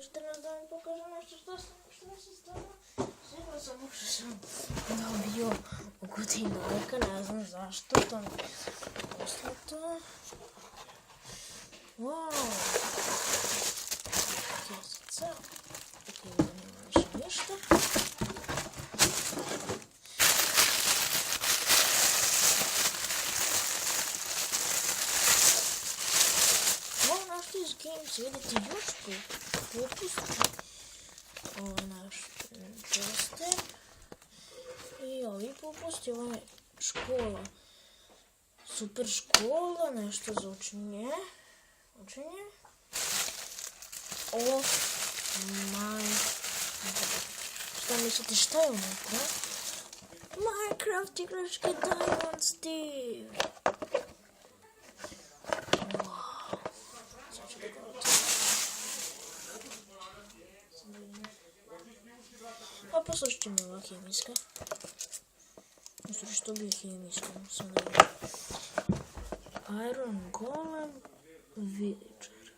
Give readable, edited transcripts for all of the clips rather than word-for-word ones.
teraz da mi pokażę jeszcze što se stvarno. Sjetila sam što sam dobio u kutiji Nike, ne znam zašto, to mi poslato. Wow! Kesica. Ok, nema više ništa. Iz Games, vidite još popusti. Ovo je naš poster. I ovi popusti, ovo je škola. Super škola, nešto za učenje. Oh my god. Šta mislite, šta je unutra? Minecraft igračke Diamond Steve. A poslušajte mi ova hemijska. Mislim što bi je hemijska. Iron Golem Villager.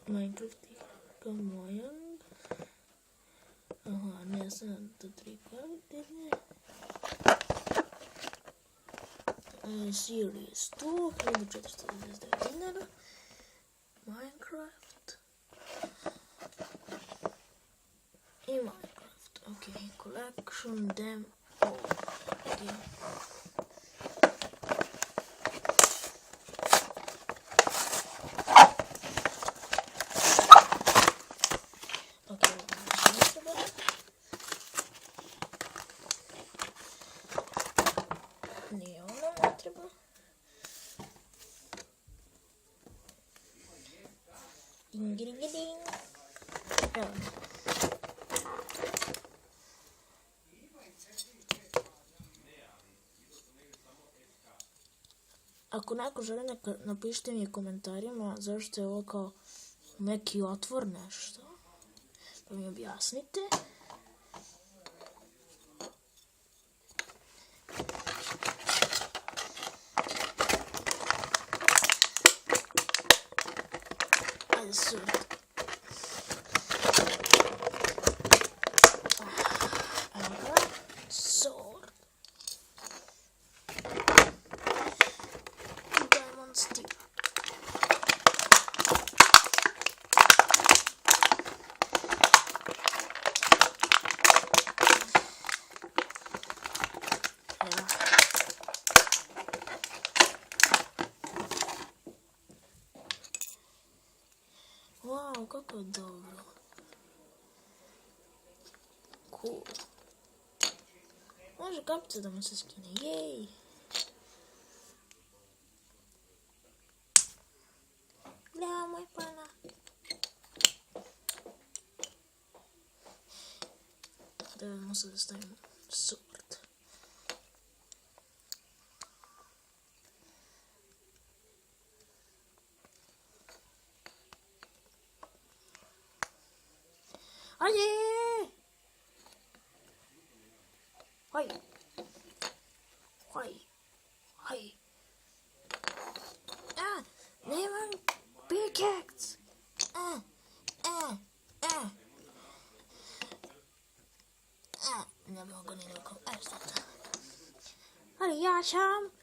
Minecraft igra Mojang. Aha, ne znam to 3 kvalitetne. Series 2, 1499 dinara. Minecraft. I Minecraft. Ok, collection them all. Okay. Nije ono ne treba. Ding, ding, ding. Evo. Ako neko želi, napišite mi u komentarima zašto je ovo kao neki otvor nešto. Pa mi objasnite. Ajde sword. Evo ga. Sword. Diamond Steve. Wow, kako je dobro. Cool. Može kapica da mu se skine, jej! Gleda moj pana. Da mu sad stavimo sword. Ajde! Hoj! Hoj! Hoj! A! Nemam pickaxe! Ne mogu ni rukom. Šta to? Ali ja sam